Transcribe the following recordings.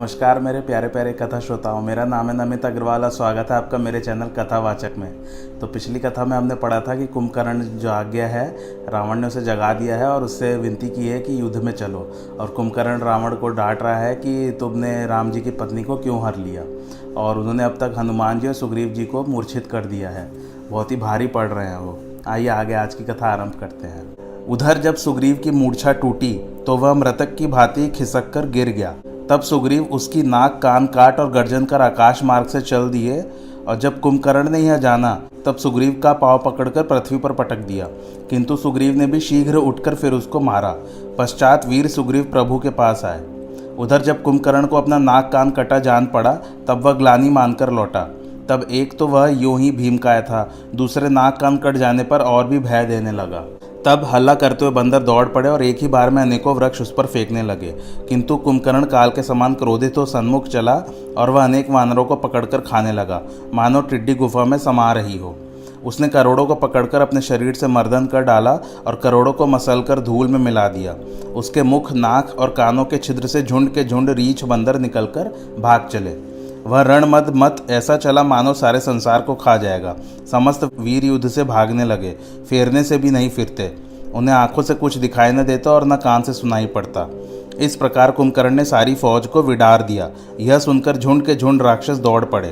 नमस्कार मेरे प्यारे प्यारे कथा श्रोताओं, मेरा नाम है नमित अग्रवाल और स्वागत है आपका मेरे चैनल कथावाचक में। तो पिछली कथा में हमने पढ़ा था कि कुंभकर्ण जाग गया है, रावण ने उसे जगा दिया है और उससे विनती की है कि युद्ध में चलो। और कुंभकर्ण रावण को डांट रहा है कि तुमने राम जी की पत्नी को क्यों हर लिया, और उन्होंने अब तक हनुमान जी और सुग्रीव जी को मूर्छित कर दिया है। बहुत ही भारी पड़ रहे हैं वो। आइए आगे आज की कथा आरंभ करते हैं। उधर जब सुग्रीव की मूर्छा टूटी तो वह मृतक की भांति खिसक कर गिर गया। तब सुग्रीव उसकी नाक कान काट और गर्जन कर आकाश मार्ग से चल दिए। और जब कुंभकर्ण ने यह जाना तब सुग्रीव का पांव पकड़कर पृथ्वी पर पटक दिया, किंतु सुग्रीव ने भी शीघ्र उठकर फिर उसको मारा। पश्चात वीर सुग्रीव प्रभु के पास आए। उधर जब कुंभकर्ण को अपना नाक कान कटा जान पड़ा तब वह ग्लानि मानकर लौटा। तब एक तो वह यूं ही भीमकाय था, दूसरे नाक कान कट जाने पर और भी भय देने लगा। तब हल्ला करते हुए बंदर दौड़ पड़े और एक ही बार में अनेकों वृक्ष उस पर फेंकने लगे। किंतु कुंभकर्ण काल के समान क्रोधित हो सन्मुख चला और वह अनेक वानरों को पकड़कर खाने लगा, मानो टिड्डी गुफा में समा रही हो। उसने करोड़ों को पकड़कर अपने शरीर से मर्दन कर डाला और करोड़ों को मसलकर धूल में मिला दिया। उसके मुख, नाक और कानों के छिद्र से झुंड के झुंड रीछ बंदर निकलकर भाग चले। वह रणमद मत ऐसा चला मानो सारे संसार को खा जाएगा। समस्त वीर युद्ध से भागने लगे, फेरने से भी नहीं फिरते। उन्हें आंखों से कुछ दिखाई न देता और न कान से सुनाई पड़ता। इस प्रकार कुंभकर्ण ने सारी फौज को विडार दिया। यह सुनकर झुंड के झुंड राक्षस दौड़ पड़े।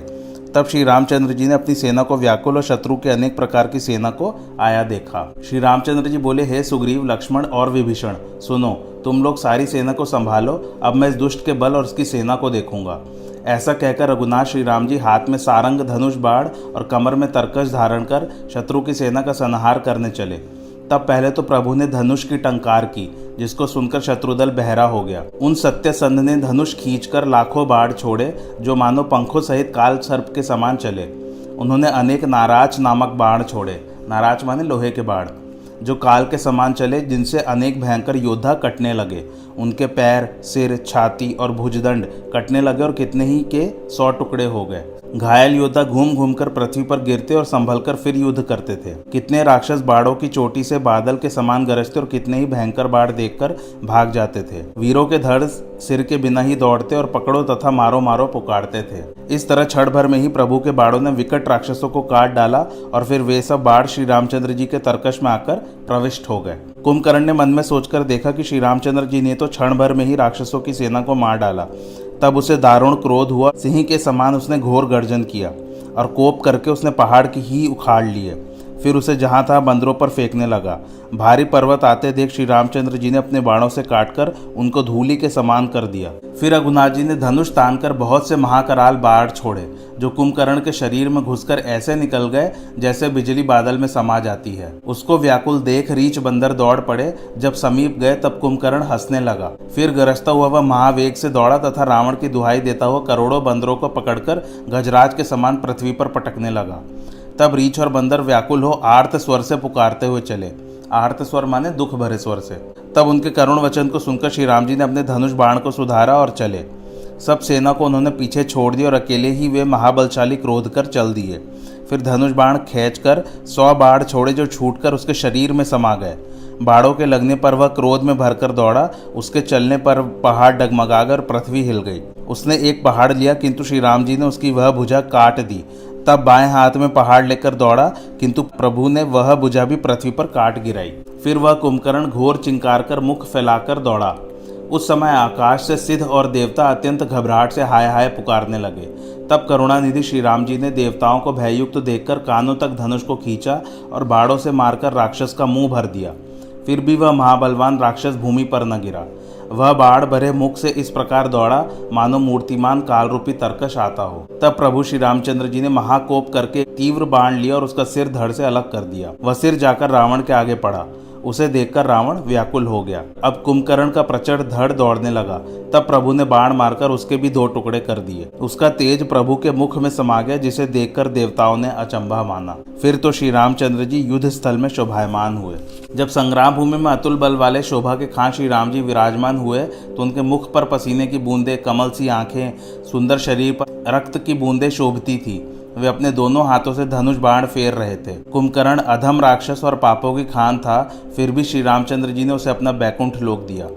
तब श्री रामचंद्र जी ने अपनी सेना को व्याकुल और शत्रु के अनेक प्रकार की सेना को आया देखा। श्री रामचंद्र जी बोले, हे सुग्रीव, लक्ष्मण और विभीषण, सुनो, तुम लोग सारी सेना को संभालो। अब मैं इस दुष्ट के बल और उसकी सेना को देखूंगा। ऐसा कहकर रघुनाथ श्री राम जी हाथ में सारंग, धनुष, बाण और कमर में तरकश धारण कर शत्रु की सेना का संहार करने चले। तब पहले तो प्रभु ने धनुष की टंकार की, जिसको सुनकर शत्रुदल बहरा हो गया। उन सत्यसंध ने धनुष खींचकर लाखों बाढ़ छोड़े, जो मानो पंखों सहित काल सर्प के समान चले। उन्होंने अनेक नाराज नामक बाण छोड़े, नाराज माने लोहे के बाण, जो काल के समान चले, जिनसे अनेक भयंकर योद्धा कटने लगे। उनके पैर, सिर, छाती और भुजदंड कटने लगे और कितने ही के 100 टुकड़े हो गए। घायल योद्धा घूम घूम कर पृथ्वी पर गिरते और संभलकर फिर युद्ध करते थे। कितने राक्षस बाड़ों की चोटी से बादल के समान गरजते और कितने ही भयंकर बाढ़ देखकर भाग जाते थे। वीरों के धड़ सिर के बिना ही दौड़ते और पकड़ो तथा मारो मारो पुकारते थे। इस तरह क्षण भर में ही प्रभु के बाड़ों ने विकट राक्षसों को काट डाला और फिर वे सब बाढ़ श्री रामचंद्र जी के तरकश में आकर प्रविष्ट हो गए। कुंभकर्ण ने मन में सोचकर देखा कि श्री रामचंद्र जी ने तो क्षण भर में ही राक्षसों की सेना को मार डाला। तब उसे दारुण क्रोध हुआ। सिंह के समान उसने घोर गर्जन किया और कोप करके उसने पहाड़ की ही उखाड़ लिए। फिर उसे जहाँ था बंदरों पर फेंकने लगा। भारी पर्वत आते देख श्री रामचंद्र जी ने अपने बाणों से काटकर उनको धूलि के समान कर दिया। फिर रघुनाथ जी ने धनुष तानकर बहुत से महाकराल बाढ़ छोड़े, जो कुंभकर्ण के शरीर में घुसकर ऐसे निकल गए जैसे बिजली बादल में समा जाती है। उसको व्याकुल देख रीछ बंदर दौड़ पड़े। जब समीप गए तब कुंभकर्ण हंसने लगा। फिर गरजता हुआ वह महावेग से दौड़ा तथा रावण की दुहाई देता हुआ करोड़ों बंदरों को पकड़कर गजराज के समान पृथ्वी पर पटकने लगा। तब रीछ और बंदर व्याकुल हो आर्त स्वर से पुकारते हुए चले। आर्त स्वर माने दुख भरे स्वर से। तब उनके करुण वचन को सुनकर श्री राम जी ने अपने धनुष बाण को सुधारा और चले। सब सेना को उन्होंने पीछे छोड़ दिया और अकेले ही वे महाबलशाली क्रोध कर चल दिए। फिर धनुष बाण खींचकर 100 बाढ़ छोड़े, जो छूटकर उसके शरीर में समा गए। बाड़ों के लगने पर वह क्रोध में भरकर दौड़ा। उसके चलने पर पहाड़ डगमगाकर पृथ्वी हिल गई। उसने एक पहाड़ लिया, किंतु श्री राम जी ने उसकी वह भुजा काट दी। तब बाएं हाथ में पहाड़ लेकर दौड़ा, किंतु प्रभु ने वह भुजा भी पृथ्वी पर काट गिराई। फिर वह कुंभकर्ण घोर चिंकार कर मुख फैलाकर दौड़ा। उस समय आकाश से सिद्ध और देवता अत्यंत घबराहट से हाय हाय पुकारने लगे। तब करुणानिधि श्री राम जी ने देवताओं को भययुक्त देखकर कानों तक धनुष को खींचा और बाड़ों से मारकर राक्षस का मुंह भर दिया। फिर भी वह महाबलवान राक्षस भूमि पर न गिरा। वह बाढ़ भरे मुख से इस प्रकार दौड़ा मानो मूर्तिमान कालरूपी तरकश आता हो। तब प्रभु श्री रामचंद्र जी ने महाकोप करके तीव्र बाण लिया और उसका सिर धड़ से अलग कर दिया। वह सिर जाकर रावण के आगे पड़ा। उसे देखकर रावण व्याकुल हो गया। अब कुंभकर्ण का प्रचंड धड़ दौड़ने लगा। तब प्रभु ने बाण मारकर उसके भी 2 टुकड़े कर दिए। उसका तेज प्रभु के मुख में समा गया, जिसे देखकर देवताओं ने अचंभा माना। फिर तो श्री रामचंद्र जी युद्ध स्थल में शोभायमान हुए। जब संग्राम भूमि में अतुल बल वाले शोभा के खां श्री राम जी विराजमान हुए तो उनके मुख पर पसीने की बूंदें, कमल सी आंखें, सुंदर शरीर पर रक्त की बूंदें शोभती थी। वे अपने दोनों हाथों से धनुष बाण फेर रहे थे। कुंभकर्ण अधम राक्षस और पापों की खान था, फिर भी श्री रामचंद्र जी ने उसे अपना बैकुंठ लोक दिया।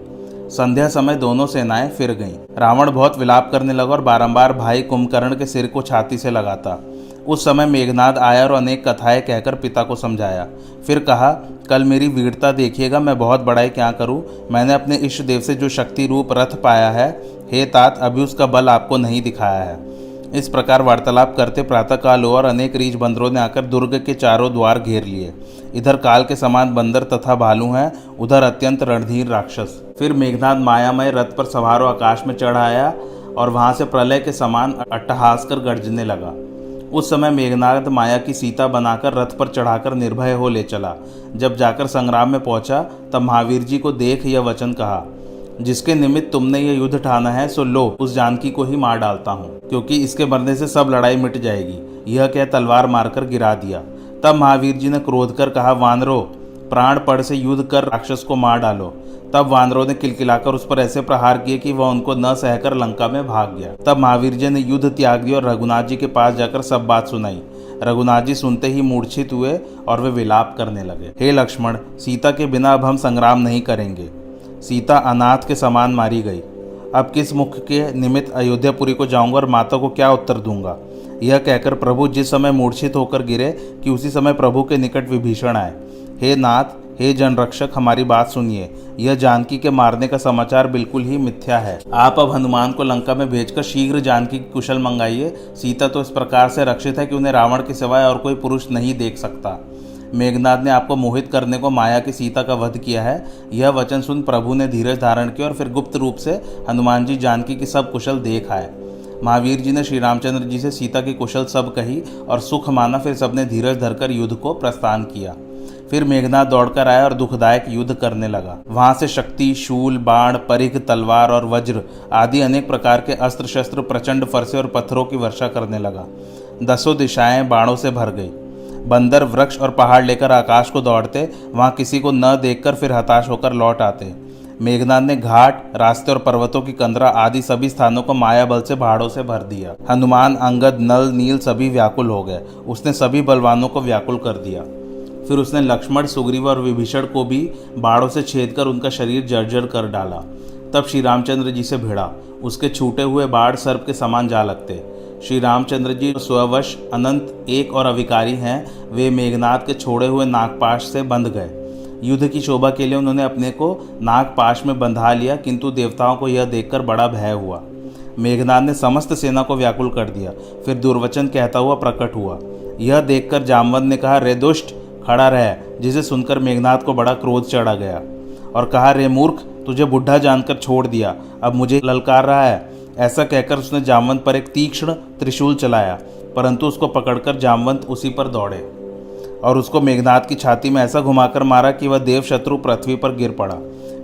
संध्या समय दोनों सेनाएं फिर गईं। रावण बहुत विलाप करने लगा और बारंबार भाई कुंभकर्ण के सिर को छाती से लगाता। उस समय मेघनाद आया और अनेक कथाएं कहकर पिता को समझाया। फिर कहा, कल मेरी वीरता देखिएगा, मैं बहुत बड़ाई क्या करूं। मैंने अपने इष्ट देव से जो शक्ति रूप रथ पाया है, हे तात, अभी उसका बल आपको नहीं दिखाया है। इस प्रकार वार्तालाप करते प्रातःकाल हुआ और अनेक रीछ बंदरों ने आकर दुर्ग के चारों द्वार घेर लिए। इधर काल के समान बंदर तथा भालू हैं, उधर अत्यंत रणधीर राक्षस। फिर मेघनाद मायामय रथ पर सवार आकाश में चढ़ आया और वहां से प्रलय के समान अट्टहास कर गर्जने लगा। उस समय मेघनाद माया की सीता बनाकर रथ पर चढ़ाकर निर्भय हो ले चला। जब जाकर संग्राम में पहुंचा तब महावीर जी को देख यह वचन कहा, जिसके निमित्त तुमने ये युद्ध ठाना है, सो लो, उस जानकी को ही मार डालता हूँ, क्योंकि इसके मरने से सब लड़ाई मिट जाएगी। यह कह तलवार मारकर गिरा दिया। तब महावीर जी ने क्रोध कर कहा, वानरों, प्राण पड़ से युद्ध कर राक्षस को मार डालो। तब वानरों ने किलकिलाकर उस पर ऐसे प्रहार किए कि वह उनको न सहकर लंका में भाग गया। तब महावीर जी ने युद्ध त्याग दिया और रघुनाथ जी के पास जाकर सब बात सुनाई। रघुनाथ जी सुनते ही मूर्छित हुए और वे विलाप करने लगे। हे लक्ष्मण, सीता के बिना अब हम संग्राम नहीं करेंगे। सीता अनाथ के समान मारी गई। अब किस मुख के निमित्त अयोध्यापुरी को जाऊंगा और माता को क्या उत्तर दूंगा। यह कहकर प्रभु जिस समय मूर्छित होकर गिरे कि उसी समय प्रभु के निकट विभीषण आए। हे नाथ, हे जनरक्षक, हमारी बात सुनिए। यह जानकी के मारने का समाचार बिल्कुल ही मिथ्या है। आप अब हनुमान को लंका में भेजकर शीघ्र जानकी की कुशल मंगाइए। सीता तो इस प्रकार से रक्षित है कि उन्हें रावण के सिवाय और कोई पुरुष नहीं देख सकता। मेघनाद ने आपको मोहित करने को माया की सीता का वध किया है। यह वचन सुन प्रभु ने धीरज धारण किया और फिर गुप्त रूप से हनुमान जी जानकी की सब कुशल देख आए। महावीर जी ने श्री रामचंद्र जी से सीता की कुशल सब कही और सुख माना। फिर सबने धीरज धरकर युद्ध को प्रस्थान किया। फिर मेघनाद दौड़कर आया और दुखदायक युद्ध करने लगा। वहां से शक्ति, शूल, बाण, परिघ, तलवार और वज्र आदि अनेक प्रकार के अस्त्र शस्त्र प्रचंड फरसे और पत्थरों की वर्षा करने लगा। 10 दिशाएं बाणों से भर गई। बंदर, वृक्ष और पहाड़ लेकर आकाश को दौड़ते, वहां किसी को न देखकर फिर हताश होकर लौट आते। मेघनाद ने घाट, रास्ते और पर्वतों की कंदरा आदि सभी स्थानों को माया बल से पहाड़ों से भर दिया। हनुमान, अंगद, नल, नील सभी व्याकुल हो गए। उसने सभी बलवानों को व्याकुल कर दिया। फिर उसने लक्ष्मण, सुग्रीव और विभीषण को भी बाड़ों से छेद कर उनका शरीर जर्जर कर डाला। तब श्री रामचंद्र जी से भिड़ा। उसके छूटे हुए बाढ़ सर्प के समान जा लगते। श्री रामचंद्र जी स्ववश अनंत एक और अविकारी हैं। वे मेघनाद के छोड़े हुए नागपाश से बंध गए। युद्ध की शोभा के लिए उन्होंने अपने को नागपाश में बंधा लिया, किंतु देवताओं को यह देखकर बड़ा भय हुआ। मेघनाद ने समस्त सेना को व्याकुल कर दिया। फिर दुर्वचन कहता हुआ प्रकट हुआ। यह देखकर जामवंत ने कहा, रे दुष्ट, खड़ा रह। जिसे सुनकर मेघनाद को बड़ा क्रोध चढ़ा गया और कहा, रे मूर्ख, तुझे बुढ़ा जानकर छोड़ दिया, अब मुझे ललकार रहा है। ऐसा कहकर उसने जामवंत पर एक तीक्ष्ण त्रिशूल चलाया, परंतु उसको पकड़कर जामवंत उसी पर दौड़े और उसको मेघनाद की छाती में ऐसा घुमाकर मारा कि वह देव शत्रु पृथ्वी पर गिर पड़ा।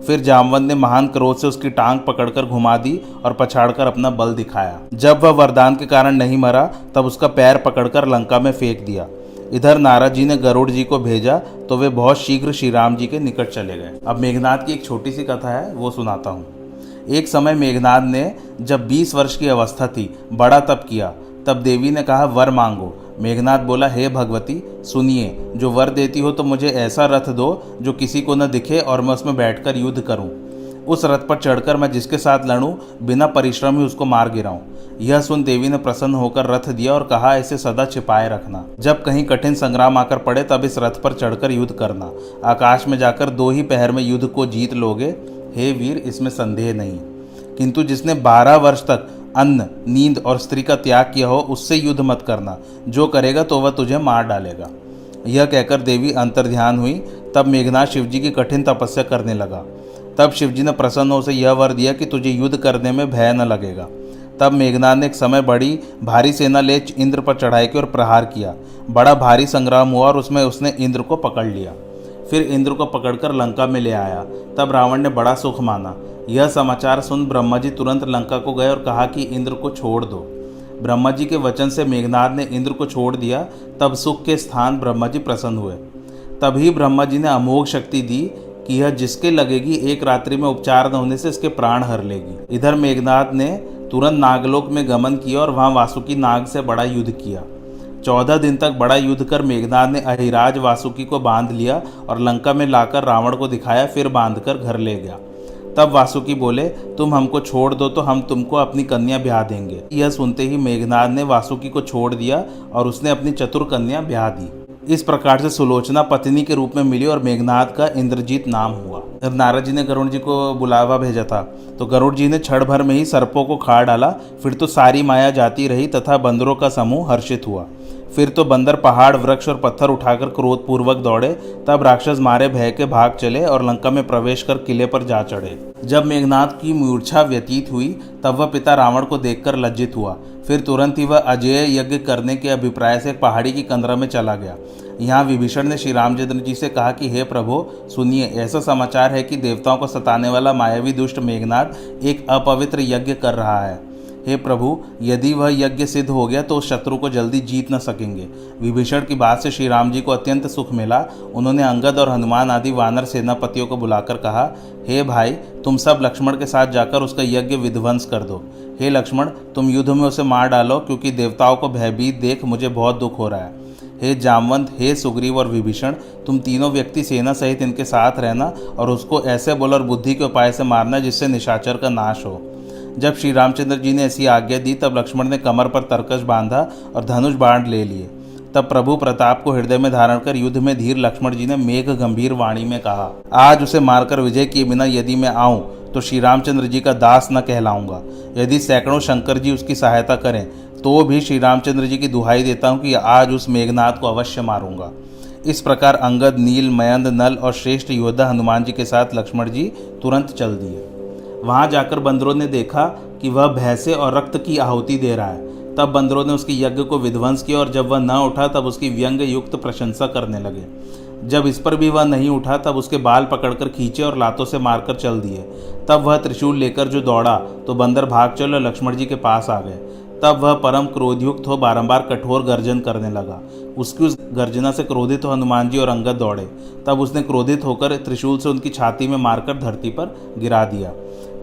फिर जामवंत ने महान क्रोध से उसकी टांग पकड़कर घुमा दी और पछाड़कर अपना बल दिखाया। जब वह वरदान के कारण नहीं मरा तब उसका पैर पकड़कर लंका में फेंक दिया। इधर नारद जी ने गरुड़ जी को भेजा तो वे बहुत शीघ्र श्री राम जी के निकट चले गए। अब मेघनाद की एक छोटी सी कथा है, वो सुनाता हूँ। एक समय मेघनाद ने जब 20 वर्ष की अवस्था थी बड़ा तप किया। तब देवी ने कहा, वर मांगो। मेघनाद बोला, हे भगवती सुनिए, जो वर देती हो तो मुझे ऐसा रथ दो जो किसी को न दिखे और मैं उसमें बैठकर युद्ध करूं। उस रथ पर चढ़कर मैं जिसके साथ लड़ूं बिना परिश्रम ही उसको मार गिराऊं। यह सुन देवी ने प्रसन्न होकर रथ दिया और कहा, इसे सदा छिपाए रखना। जब कहीं कठिन संग्राम आकर पड़े तब इस रथ पर चढ़कर युद्ध करना। आकाश में जाकर 2 ही पहर में युद्ध को जीत लोगे। हे वीर, इसमें संदेह नहीं। किंतु जिसने 12 वर्ष तक अन्न, नींद और स्त्री का त्याग किया हो, उससे युद्ध मत करना। जो करेगा तो वह तुझे मार डालेगा। यह कहकर देवी अंतर्ध्यान हुई। तब मेघनाद शिवजी की कठिन तपस्या करने लगा। तब शिवजी ने प्रसन्न हो उसे यह वर दिया कि तुझे युद्ध करने में भय न लगेगा। तब मेघनाद ने एक समय बड़ी भारी सेना ले इंद्र पर चढ़ाई की और प्रहार किया। बड़ा भारी संग्राम हुआ और उसमें उसने इंद्र को पकड़ लिया। फिर इंद्र को पकड़कर लंका में ले आया। तब रावण ने बड़ा सुख माना। यह समाचार सुन ब्रह्मा जी तुरंत लंका को गए और कहा कि इंद्र को छोड़ दो। ब्रह्मा जी के वचन से मेघनाद ने इंद्र को छोड़ दिया। तब सुख के स्थान ब्रह्मा जी प्रसन्न हुए। तभी ब्रह्मा जी ने अमोघ शक्ति दी कि यह जिसके लगेगी एक रात्रि में उपचार न होने से इसके प्राण हर लेगी। इधर मेघनाद ने तुरंत नागलोक में गमन किया और वहां वासुकी नाग से बड़ा युद्ध किया। 14 दिन तक बड़ा युद्ध कर मेघनाद ने अहिराज वासुकी को बांध लिया और लंका में लाकर रावण को दिखाया, फिर बांधकर घर ले गया। तब वासुकी बोले, तुम हमको छोड़ दो तो हम तुमको अपनी कन्या ब्याह देंगे। यह सुनते ही मेघनाद ने वासुकी को छोड़ दिया और उसने अपनी चतुर कन्या ब्याह दी। इस प्रकार से सुलोचना पत्नी के रूप में मिली और मेघनाद का इंद्रजीत नाम हुआ। जब नारद जी ने गरुड़ जी को बुलावा भेजा था तो गरुड़ जी ने क्षण भर में ही सर्पों को खा डाला। फिर तो सारी माया जाती रही तथा बंदरों का समूह हर्षित हुआ। फिर तो बंदर पहाड़, वृक्ष और पत्थर उठाकर क्रोधपूर्वक दौड़े। तब राक्षस मारे भय के भाग चले और लंका में प्रवेश कर किले पर जा चढ़े। जब मेघनाद की मूर्छा व्यतीत हुई तब वह पिता रावण को देखकर लज्जित हुआ। फिर तुरंत ही वह अजेय यज्ञ करने के अभिप्राय से एक पहाड़ी की कंदरा में चला गया। यहाँ विभीषण ने श्री रामचंद्र जी से कहा कि हे प्रभु सुनिए, ऐसा समाचार है कि देवताओं को सताने वाला मायावी दुष्ट मेघनाद एक अपवित्र यज्ञ कर रहा है। हे प्रभु, यदि वह यज्ञ सिद्ध हो गया तो उस शत्रु को जल्दी जीत न सकेंगे। विभीषण की बात से श्री राम जी को अत्यंत सुख मिला। उन्होंने अंगद और हनुमान आदि वानर सेनापतियों को बुलाकर कहा, हे भाई, तुम सब लक्ष्मण के साथ जाकर उसका यज्ञ विध्वंस कर दो। हे लक्ष्मण, तुम युद्ध में उसे मार डालो, क्योंकि देवताओं को भयभीत देख मुझे बहुत दुख हो रहा है। हे जामवंत, हे सुग्रीव और विभीषण, तुम तीनों व्यक्ति सेना सहित इनके साथ रहना और उसको ऐसे बल और बुद्धि के उपाय से मारना जिससे निशाचर का नाश हो। जब श्री रामचंद्र जी ने ऐसी आज्ञा दी तब लक्ष्मण ने कमर पर तरकश बांधा और धनुष बाण ले लिए। तब प्रभु प्रताप को हृदय में धारण कर युद्ध में धीर लक्ष्मण जी ने मेघ गंभीर वाणी में कहा, आज उसे मारकर विजय किए बिना यदि मैं आऊं तो श्री रामचंद्र जी का दास न कहलाऊंगा। यदि सैकड़ों शंकर जी उसकी सहायता करें तो भी श्री रामचंद्र जी की दुहाई देता हूं कि आज उस मेघनाद को अवश्य मारूंगा। इस प्रकार अंगद, नील, मयंद, नल और श्रेष्ठ योद्धा हनुमान जी के साथ लक्ष्मण जी तुरंत चल दिए। वहां जाकर बंदरों ने देखा कि वह भैंसे और रक्त की आहुति दे रहा है। तब बंदरों ने उसके यज्ञ को विध्वंस किया और जब वह न उठा तब उसकी व्यंग युक्त प्रशंसा करने लगे। जब इस पर भी वह नहीं उठा तब उसके बाल पकड़कर खींचे और लातों से मारकर चल दिए। तब वह त्रिशूल लेकर जो दौड़ा तो बंदर भाग चले और लक्ष्मण जी के पास आ गए। तब वह परम क्रोधयुक्त हो बारंबार कठोर गर्जन करने लगा। उसकी उस गर्जना से क्रोधित हो हनुमान जी और अंगद दौड़े। तब उसने क्रोधित होकर त्रिशूल से उनकी छाती में मारकर धरती पर गिरा दिया।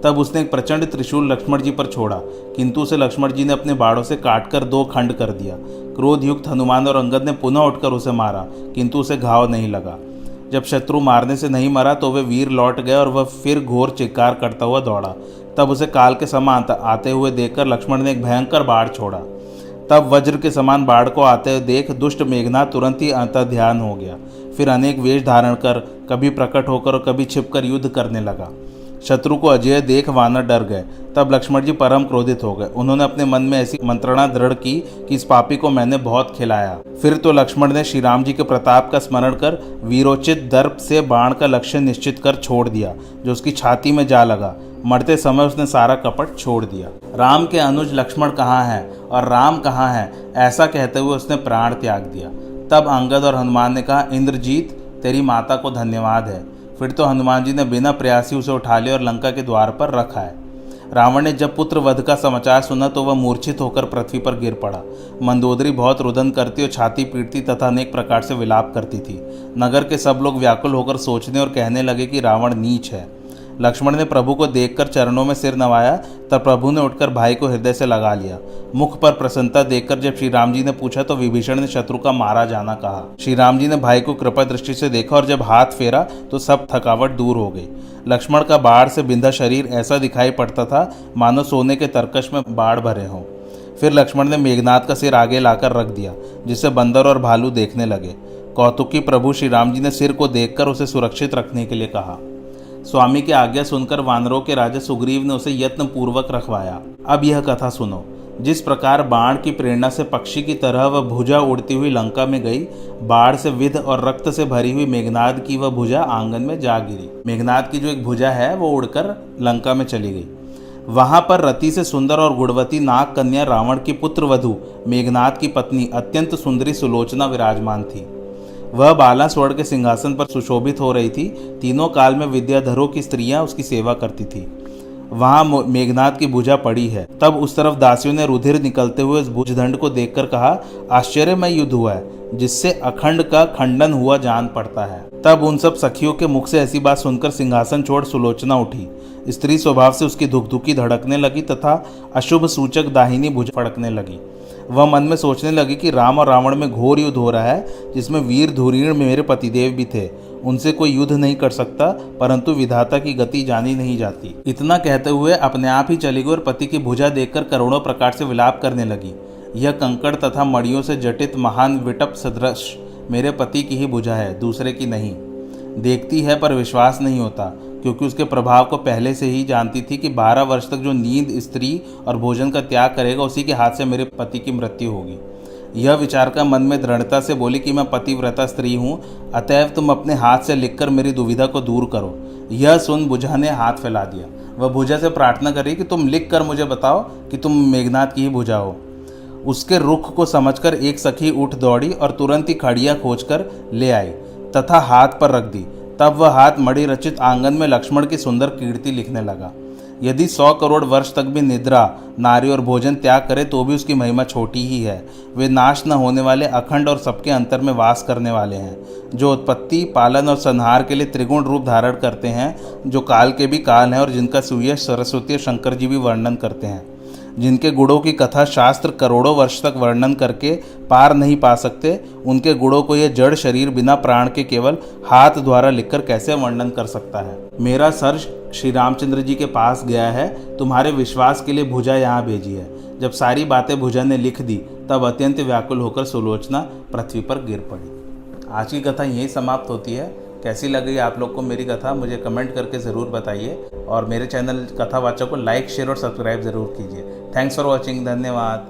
तब उसने एक प्रचंड त्रिशूल लक्ष्मण जी पर छोड़ा, किंतु उसे लक्ष्मण जी ने अपने बाड़ों से काटकर 2 खंड कर दिया। क्रोधयुक्त हनुमान और अंगद ने पुनः उठकर उसे मारा, किंतु उसे घाव नहीं लगा। जब शत्रु मारने से नहीं मरा तो वे वीर लौट गए और वह फिर घोर चित्कार करता हुआ दौड़ा। तब उसे काल के समान आते हुए देखकर लक्ष्मण ने एक भयंकर बाढ़ छोड़ा। तब वज्र के समान बाढ़ को आते हुए देख दुष्ट मेघनाद तुरंत ही अंतर्ध्यान हो गया। फिर अनेक वेश धारण कर, कभी प्रकट होकर और कभी छिपकर युद्ध करने लगा। शत्रु को अजेय देख वानर डर गए। तब लक्ष्मण जी परम क्रोधित हो गए। उन्होंने अपने मन में ऐसी मंत्रणा दृढ़ की कि इस पापी को मैंने बहुत खिलाया। फिर तो लक्ष्मण ने श्री राम जी के प्रताप का स्मरण कर वीरोचित दर्प से बाण का लक्ष्य निश्चित कर छोड़ दिया, जो उसकी छाती में जा लगा। मरते समय उसने सारा कपट छोड़ दिया। राम के अनुज लक्ष्मण कहाँ है और राम कहाँ है, ऐसा कहते हुए उसने प्राण त्याग दिया। तब अंगद और हनुमान ने कहा, इंद्रजीत, तेरी माता को धन्यवाद है। फिर तो हनुमान जी ने बिना प्रयासी उसे उठा लिया और लंका के द्वार पर रखा है। रावण ने जब पुत्र वध का समाचार सुना तो वह मूर्छित होकर पृथ्वी पर गिर पड़ा। मंदोदरी बहुत रुदन करती और छाती पीटती तथा अनेक प्रकार से विलाप करती थी। नगर के सब लोग व्याकुल होकर सोचने और कहने लगे कि रावण नीच है। लक्ष्मण ने प्रभु को देखकर चरणों में सिर नवाया। तब प्रभु ने उठकर भाई को हृदय से लगा लिया। मुख पर प्रसन्नता देखकर जब श्री राम जी ने पूछा तो विभीषण ने शत्रु का मारा जाना कहा। श्री राम जी ने भाई को कृपा दृष्टि से देखा और जब हाथ फेरा तो सब थकावट दूर हो गई। लक्ष्मण का बाढ़ से बिंधा शरीर ऐसा दिखाई पड़ता था मानो सोने के तरकश में बाढ़ भरे हों। फिर लक्ष्मण ने मेघनाद का सिर आगे लाकर रख दिया, जिससे बंदर और भालू देखने लगे। कौतुकी प्रभु श्री राम जी ने सिर को देखकर उसे सुरक्षित रखने के लिए कहा। स्वामी की आज्ञा सुनकर वानरों के राजा सुग्रीव ने उसे यत्न पूर्वक रखवाया। अब यह कथा सुनो। जिस प्रकार बाण की प्रेरणा से पक्षी की तरह वह भुजा उड़ती हुई लंका में गई, बाढ़ से विध और रक्त से भरी हुई मेघनाद की वह भुजा आंगन में जा गिरी। मेघनाद की जो एक भुजा है वो उड़कर लंका में चली गई। वहां पर रति से सुंदर और गुणवती नाग कन्या रावण की पुत्र वधु मेघनाद की पत्नी अत्यंत सुंदरी सुलोचना विराजमान थी। वह बाला स्वर्ण के सिंहासन पर सुशोभित हो रही थी। तीनों काल में विद्याधरों की स्त्रियां उसकी सेवा करती थी। वहां मेघनाद की भुजा पड़ी है। तब उस तरफ दासियों ने रुधिर निकलते हुए उस भुजदंड को देखकर कहा, आश्चर्यमय युद्ध हुआ है, जिससे अखंड का खंडन हुआ जान पड़ता है। तब उन सब सखियों के मुख से ऐसी बात सुनकर सिंहासन छोड़ सुलोचना उठी। स्त्री स्वभाव से उसकी धुकधुकी धड़कने लगी तथा अशुभ सूचक दाहिनी भुजा फड़कने लगी। वह मन में सोचने लगी कि राम और रावण में घोर युद्ध हो रहा है, जिसमें वीर धुरीण मेरे पतिदेव भी थे। उनसे कोई युद्ध नहीं कर सकता, परंतु विधाता की गति जानी नहीं जाती। इतना कहते हुए अपने आप ही चली गई और पति की भुजा देखकर करोड़ों प्रकार से विलाप करने लगी। यह कंकड़ तथा मड़ियों से जटित महान विटप सदृश मेरे पति की ही भुजा है, दूसरे की नहीं। देखती है पर विश्वास नहीं होता, क्योंकि उसके प्रभाव को पहले से ही जानती थी कि 12 वर्ष तक जो नींद, स्त्री और भोजन का त्याग करेगा, उसी के हाथ से मेरे पति की मृत्यु होगी। यह विचार का मन में दृढ़ता से बोली कि मैं पतिव्रता स्त्री हूँ, अतएव तुम अपने हाथ से लिखकर मेरी दुविधा को दूर करो। यह सुन भुजा ने हाथ फैला दिया। वह भुजा से प्रार्थना करी कि तुम लिख कर मुझे बताओ कि तुम मेघनाद की ही भुजा हो। उसके रुख को समझकर एक सखी उठ दौड़ी और तुरंत ही खड़ियाँ खोजकर ले आई तथा हाथ पर रख दी। तब वह हाथ मणि रचित आंगन में लक्ष्मण की सुंदर कीर्ति लिखने लगा। यदि 100 करोड़ वर्ष तक भी निद्रा, नारी और भोजन त्याग करे तो भी उसकी महिमा छोटी ही है। वे नाश न होने वाले, अखंड और सबके अंतर में वास करने वाले हैं, जो उत्पत्ति, पालन और संहार के लिए त्रिगुण रूप धारण करते हैं, जो काल के भी काल हैं और जिनका सुयश सरस्वती और शंकर जी भी वर्णन करते हैं, जिनके गुणों की कथा शास्त्र करोड़ों वर्ष तक वर्णन करके पार नहीं पा सकते। उनके गुणों को यह जड़ शरीर बिना प्राण के केवल हाथ द्वारा लिखकर कैसे वर्णन कर सकता है। मेरा सर श्री रामचंद्र जी के पास गया है, तुम्हारे विश्वास के लिए भुजा यहाँ भेजी है। जब सारी बातें भुजा ने लिख दी, तब अत्यंत व्याकुल होकर सुलोचना पृथ्वी पर गिर पड़ी। आज की कथा यहीं समाप्त होती है। कैसी लगी आप लोग को मेरी कथा, मुझे कमेंट करके ज़रूर बताइए, और मेरे चैनल कथावाचक को लाइक, शेयर और सब्सक्राइब ज़रूर कीजिए। Thanks for watching. धन्यवाद।